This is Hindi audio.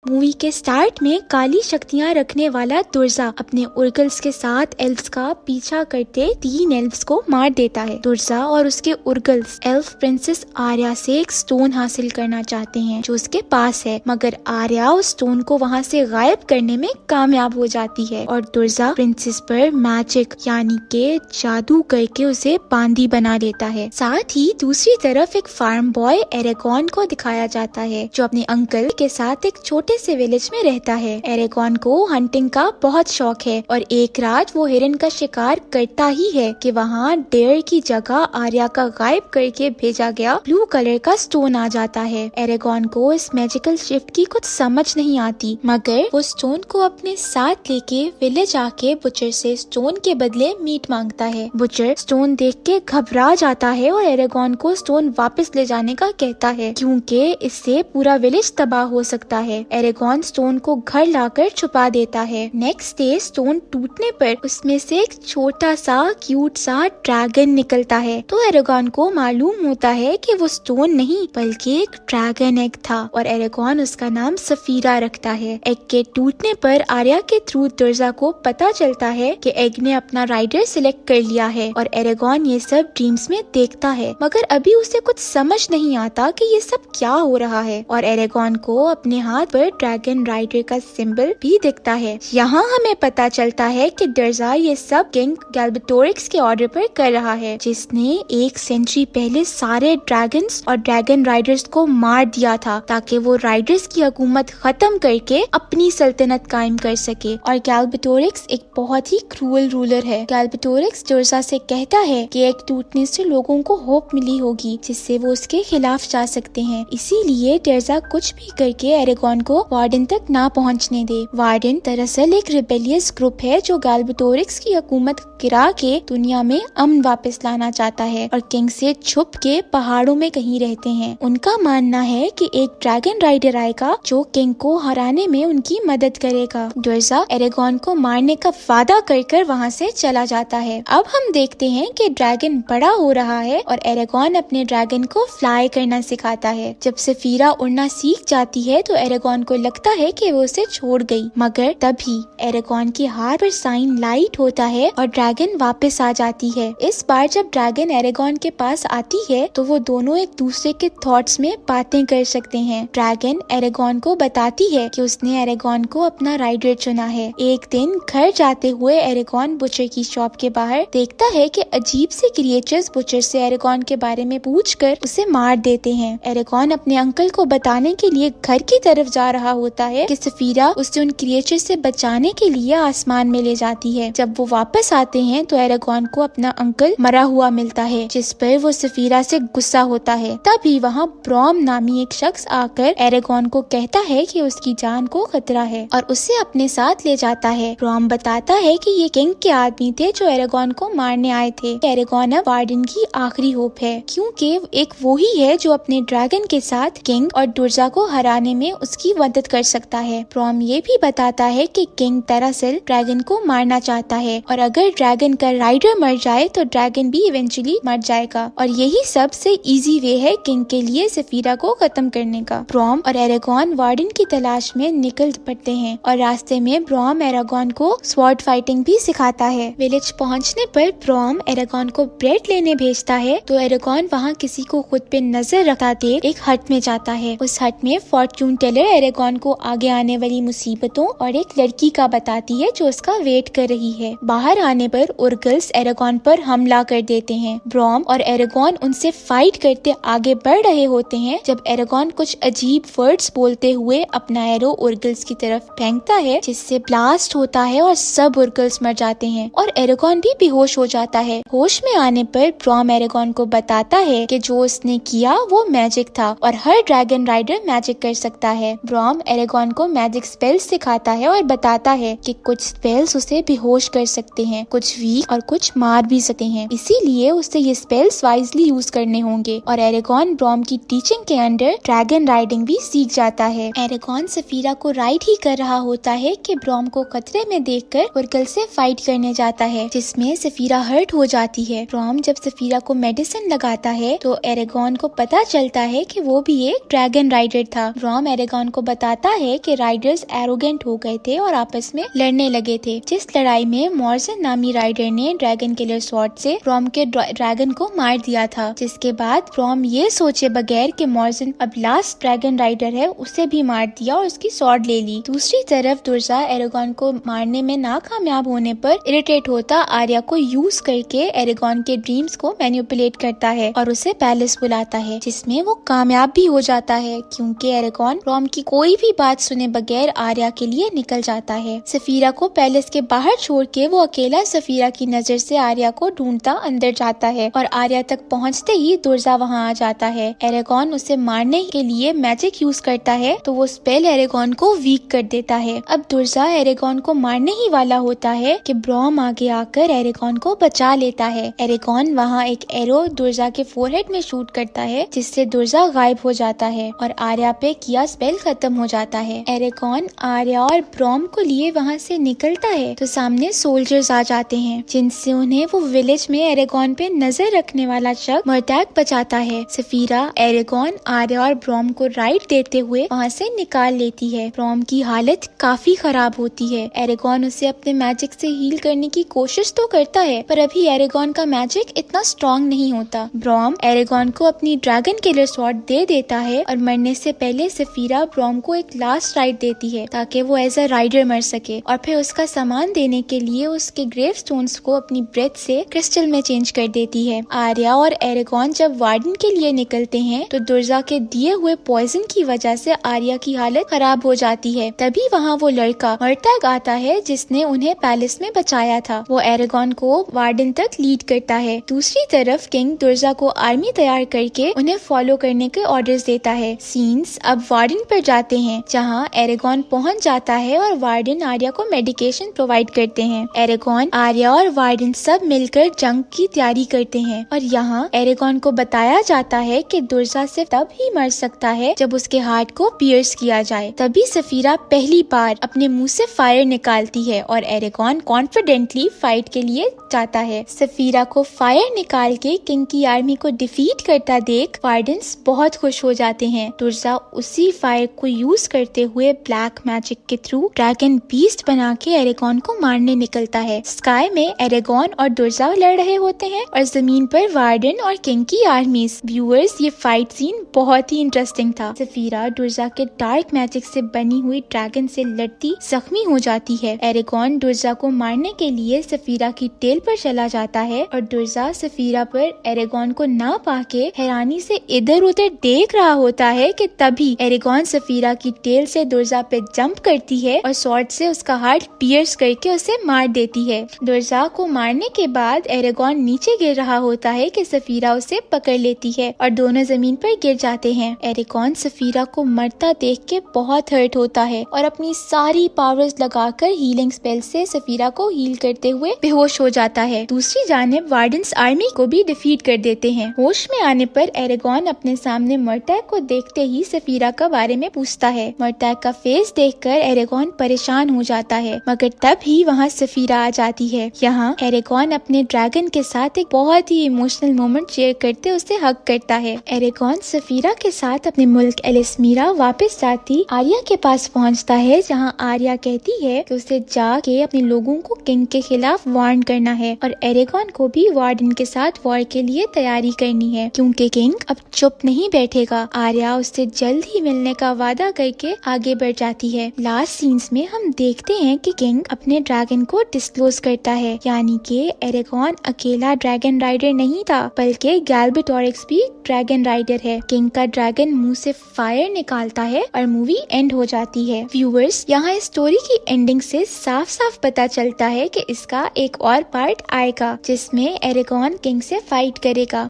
मूवी के स्टार्ट में काली शक्तियां रखने वाला दुर्जा अपने उर्गल्स के साथ एल्फ्स का पीछा करते 3 एल्फ्स को मार देता है। दुर्जा और उसके उर्गल्स एल्फ प्रिंसेस आर्या से एक स्टोन हासिल करना चाहते हैं जो उसके पास है, मगर आर्या उस स्टोन को वहाँ से गायब करने में कामयाब हो जाती है और दुर्जा प्रिंसेस पर मैजिक यानी के जादू करके उसे बांदी बना लेता है। साथ ही दूसरी तरफ एक फार्म बॉय एरेगॉन को दिखाया जाता है जो अपने अंकल के साथ एक छोटे से विलेज में रहता है। एरेगॉन को हंटिंग का बहुत शौक है और एक रात वो हिरन का शिकार करता ही है कि वहाँ डेयर की जगह आर्या का गायब करके भेजा गया ब्लू कलर का स्टोन आ जाता है। एरेगॉन को इस मैजिकल शिफ्ट की कुछ समझ नहीं आती, मगर वो स्टोन को अपने साथ लेके विलेज आके बुचर से स्टोन के बदले मीट मांगता है। बुचर स्टोन देख के घबरा जाता है और एरेगॉन को स्टोन वापस ले जाने का कहता है क्योंकि इससे पूरा विलेज तबाह हो सकता है। एरेगॉन स्टोन को घर लाकर छुपा देता है। नेक्स्ट डे स्टोन टूटने पर उसमें से एक छोटा सा क्यूट सा ड्रैगन निकलता है, तो एरेगॉन को मालूम होता है कि वो स्टोन नहीं बल्कि एक ड्रैगन एग था और एरेगॉन उसका नाम सफीरा रखता है। एग के टूटने पर आर्या के थ्रू दुर्जा को पता चलता है कि एग ने अपना राइडर सिलेक्ट कर लिया है और एरेगॉन ये सब ड्रीम्स में देखता है, मगर अभी उसे कुछ समझ नहीं आता कि ये सब क्या हो रहा है और एरेगॉन को अपने हाथ पर ड्रैगन राइडर का सिंबल भी दिखता है। यहाँ हमें पता चलता है कि दुर्जा ये सब किंग गैल्बेटोरिक्स के ऑर्डर पर कर रहा है, जिसने 1 सेंचुरी पहले सारे ड्रैगन्स और ड्रैगन राइडर्स को मार दिया था ताकि वो राइडर्स की हुकूमत खत्म करके अपनी सल्तनत कायम कर सके। और गैल्बेटोरिक्स एक बहुत ही क्रूअल रूलर है। गैल्बेटोरिक्स दुर्जा से कहता है कि एग टूटने से लोगों को होप मिली होगी जिससे वो उसके खिलाफ जा सकते हैं, इसीलिए दुर्जा कुछ भी करके एरेगॉन को वार्डन तक ना पहुंचने दे। वार्डन दरअसल एक रिबेलियस ग्रुप है जो गैल्बेटोरिक्स की हुकूमत गिरा के दुनिया में अमन वापस लाना चाहता है और किंग से छुप के पहाड़ों में कहीं रहते हैं। उनका मानना है कि एक ड्रैगन राइडर आएगा जो किंग को हराने में उनकी मदद करेगा। दुर्जा एरेगॉन को मारने का वादा कर वहाँ से चला जाता है। अब हम देखते हैं कि ड्रैगन बड़ा हो रहा है और एरेगॉन अपने ड्रैगन को फ्लाई करना सिखाता है। जब सफीरा उड़ना सीख जाती है तो एरेगॉन को लगता है कि वो उसे छोड़ गई, मगर तभी एरेगॉन की हाथ पर साइन लाइट होता है और ड्रैगन वापस आ जाती है। इस बार जब ड्रैगन एरेगॉन के पास आती है तो वो दोनों एक दूसरे के थॉट्स में बातें कर सकते हैं। ड्रैगन एरेगॉन को बताती है कि उसने एरेगॉन को अपना राइडर चुना है। एक दिन घर जाते हुए एरेगॉन बुचर की शॉप के बाहर देखता है कि अजीब से क्रिएचर्स बुचर से एरेगॉन के बारे में पूछकर उसे मार देते हैं। एरेगॉन अपने अंकल को बताने के लिए घर की तरफ जा रहा होता है कि सफीरा उसे उन क्रिएचर से बचाने के लिए आसमान में ले जाती है। जब वो वापस आते हैं तो एरेगॉन को अपना अंकल मरा हुआ मिलता है, जिस पर वो सफीरा से गुस्सा होता है। तभी वहाँ ब्रॉम नामी एक शख्स आकर एरेगॉन को कहता है कि उसकी जान को खतरा है और उसे अपने साथ ले जाता है। ब्रॉम बताता है कि ये किंग के आदमी थे जो एरेगॉन को मारने आए थे। एरेगॉन अब वार्डन की आखिरी होप है क्योंकि एक वो ही है जो अपने ड्रैगन के साथ किंग और दुर्जा को हराने में उसकी मदद कर सकता है। ब्रॉम ये भी बताता है कि किंग दरअसल ड्रैगन को मारना चाहता है और अगर ड्रैगन का राइडर मर जाए तो ड्रैगन भी इवेंचुअली मर जाएगा और यही सबसे इजी वे है किंग के लिए सफीरा को खत्म करने का। ब्रॉम और एरेगॉन वार्डन की तलाश में निकल पड़ते हैं और रास्ते में ब्रॉम एरेगॉन को स्वॉर्ड फाइटिंग भी सिखाता है। विलेज पहुंचने पर ब्रॉम एरेगॉन को ब्रेड लेने भेजता है तो एरेगॉन वहाँ किसी को खुद पे नजर रखा देख एक हट में जाता है। उस हट में फॉर्च्यून टेलर एरेगॉन को आगे आने वाली मुसीबतों और एक लड़की का बताती है जो उसका वेट कर रही है। बाहर आने पर उर्गल्स एरेगॉन पर हमला कर देते हैं। ब्रॉम और एरेगॉन उनसे फाइट करते आगे बढ़ रहे होते हैं जब एरेगॉन कुछ अजीब वर्ड्स बोलते हुए अपना एरो उर्गल्स की तरफ फेंकता है, जिससे ब्लास्ट होता है और सब उर्गल्स मर जाते हैं और एरेगॉन भी बेहोश हो जाता है। होश में आने पर ब्रॉम एरेगॉन को बताता है कि जो उसने किया वो मैजिक था और हर ड्रैगन राइडर मैजिक कर सकता है। ब्रॉम एरेगॉन को मैजिक स्पेल्स सिखाता है और बताता है कि कुछ स्पेल्स उसे बेहोश कर सकते हैं, कुछ वीक और कुछ मार भी सकते हैं, इसीलिए उसे ये स्पेल्स वाइजली यूज करने होंगे और एरेगॉन ब्रॉम की टीचिंग के अंडर ड्रैगन राइडिंग भी सीख जाता है। एरेगॉन सफीरा को राइड ही कर रहा होता है कि ब्रॉम को खतरे में देखकर उर्गल से फाइट करने जाता है, जिसमें सफीरा हर्ट हो जाती है। ब्रॉम जब सफीरा को मेडिसिन लगाता है तो एरेगॉन को पता चलता है कि वो भी एक ड्रैगन राइडर था। ब्रॉम एरेगॉन को बताता है कि राइडर्स एरोगेंट हो गए थे और आपस में लड़ने लगे थे, जिस लड़ाई में मॉर्जन नामी राइडर ने ड्रैगन किलर स्वॉर्ड से ब्रॉम के ड्रैगन को मार दिया था। जिसके बाद ब्रॉम ये सोचे बगैर कि मॉर्जन अब लास्ट ड्रैगन राइडर है, उसे भी मार दिया और उसकी स्वॉर्ड ले ली। दूसरी तरफ दुर्जा एरेगॉन को मारने में नाकामयाब होने पर इरिटेट होता आर्या को यूज करके एरेगॉन के ड्रीम्स को मैनिपुलेट करता है और उसे पैलेस बुलाता है, जिसमें वो कामयाब भी हो जाता है क्योंकि एरेगॉन ब्रॉम की कोई भी बात सुने बगैर आर्या के लिए निकल जाता है। सफीरा को पैलेस के बाहर छोड़ के वो अकेला सफीरा की नजर से आर्या को ढूंढता अंदर जाता है और आर्या तक पहुंचते ही दुर्जा वहां आ जाता है। एरेगॉन उसे मारने के लिए मैजिक यूज करता है तो वो स्पेल एरेगॉन को वीक कर देता है। अब दुर्जा एरेगॉन को मारने ही वाला होता है कि ब्रॉम आगे आकर एरेगॉन को बचा लेता है। एरेगॉन वहाँ एक एरो दुर्जा के फोरहेड में शूट करता है, जिससे दुर्जा गायब हो जाता है और आर्या पे किया स्पेल खत्म हो जाता है। एरेगॉन आर्या और ब्रॉम को लिए वहाँ से निकलता है तो सामने सोल्जर्स आ जाते हैं, जिनसे उन्हें वो विलेज में एरेगॉन पे नजर रखने वाला शख्स मर्टैग बचाता है। सफीरा एरेगॉन आर्या और ब्रॉम को राइड देते हुए वहाँ से निकाल लेती है। ब्रॉम की हालत काफी खराब होती है। एरेगॉन उसे अपने मैजिक से हील करने की कोशिश तो करता है, पर अभी एरेगॉन का मैजिक इतना स्ट्रॉन्ग नहीं होता। ब्रॉम एरेगॉन को अपनी ड्रैगन किलर स्वॉर्ड दे देता है और मरने से पहले सफीरा ब्रॉम को एक लास्ट राइड देती है ताकि वो एज अ राइडर मर सके, और फिर उसका सामान देने के लिए उसके ग्रेव स्टोन्स को अपनी ब्रेथ से क्रिस्टल में चेंज कर देती है। आर्या और एरेगॉन जब वार्डन के लिए निकलते हैं तो दुर्जा के दिए हुए पॉइजन की वजह से आर्या की हालत खराब हो जाती है। तभी वहाँ वो लड़का मर्टैग आता है जिसने उन्हें पैलेस में बचाया था। वो एरेगॉन को वार्डन तक लीड करता है। दूसरी तरफ किंग दुर्जा को आर्मी तैयार करके उन्हें फॉलो करने के ऑर्डर्स देता है। सीन्स अब वार्डन पर जाते हैं, जहाँ एरेगॉन पहुँच जाता है और वार्डन आर्या को मेडिकेशन प्रोवाइड करते हैं। एरेगॉन आर्या और वार्डन सब मिलकर जंग की तैयारी करते हैं और यहाँ एरेगॉन को बताया जाता है कि दुर्जा सिर्फ तब ही मर सकता है जब उसके हार्ट को पियर्स किया जाए। तभी सफीरा पहली बार अपने मुंह से फायर निकालती है और एरेगॉन कॉन्फिडेंटली फाइट के लिए जाता है। सफीरा को फायर निकाल के किंग की आर्मी को डिफीट करता देख वार्डन्स बहुत खुश हो जाते हैं। दुर्जा उसी फायर को यूज करते हुए ब्लैक मैजिक के थ्रू ड्रैगन बीस्ट बना के एरेगॉन को मारने निकलता है। स्काई में एरेगॉन और दुर्जा लड़ रहे होते हैं और जमीन पर वार्डन और किंग की आर्मीज। व्यूअर्स, ये फाइट सीन बहुत ही इंटरेस्टिंग था। सफीरा दुर्जा के डार्क मैजिक से बनी हुई ड्रैगन से लड़ती जख्मी हो जाती है। एरेगॉन दुर्जा को मारने के लिए सफीरा की टेल पर चला जाता है और दुर्जा सफीरा पर एरेगॉन को ना पाके हैरानी से इधर उधर देख रहा होता है कि तभी एरेगॉन सफीरा की टेल से दुर्जा पे जंप करती है और स्वॉर्ड से उसका हार्ट पियर्स करके उसे मार देती है। दुर्जा को मारने के बाद एरेगॉन नीचे गिर रहा होता है कि सफीरा उसे पकड़ लेती है और दोनों जमीन पर गिर जाते हैं। एरेगॉन सफीरा को मरता देख के बहुत हर्ट होता है और अपनी सारी पावर्स लगाकर हीलिंग स्पेल से सफीरा को हील करते हुए बेहोश हो जाता है। दूसरी जानिब वार्डन्स आर्मी को भी डिफीट कर देते हैं। होश में आने पर एरेगॉन अपने सामने मर्टैग को देखते ही सफीरा के बारे में पूछता है। मर्टैग का फेस देखकर एरेगॉन परेशान हो जाता है, मगर तभी वहाँ सफीरा आ जाती है। यहाँ एरेगॉन अपने ड्रैगन के साथ एक बहुत ही इमोशनल मोमेंट शेयर करते उसे हग करता है। एरेगॉन सफीरा के साथ अपने मुल्क एलिसमीरा वापस जाती आर्या के पास पहुँचता है, जहाँ आर्या कहती है कि उसे जाके अपने लोगों को किंग के खिलाफ वार्न करना है और एरेगॉन को भी वार्डन के साथ वॉर के लिए तैयारी करनी है, क्योंकि किंग अब चुप नहीं बैठेगा। आर्या उससे जल्द ही मिलने का वादा करके आगे बढ़ जाती है। लास्ट सीन्स में हम देखते हैं कि किंग अपने ड्रैगन को डिस्क्लोज करता है, यानी कि एरेगॉन अकेला ड्रैगन राइडर नहीं था, बल्कि गैल्बेटोरिक्स भी ड्रैगन राइडर है। किंग का ड्रैगन मुंह से फायर निकालता है और मूवी एंड हो जाती है। व्यूअर्स, यहाँ स्टोरी की एंडिंग से साफ साफ पता चलता है कि इसका एक और पार्ट आएगा जिसमें एरेगॉन किंग से फाइट करेगा।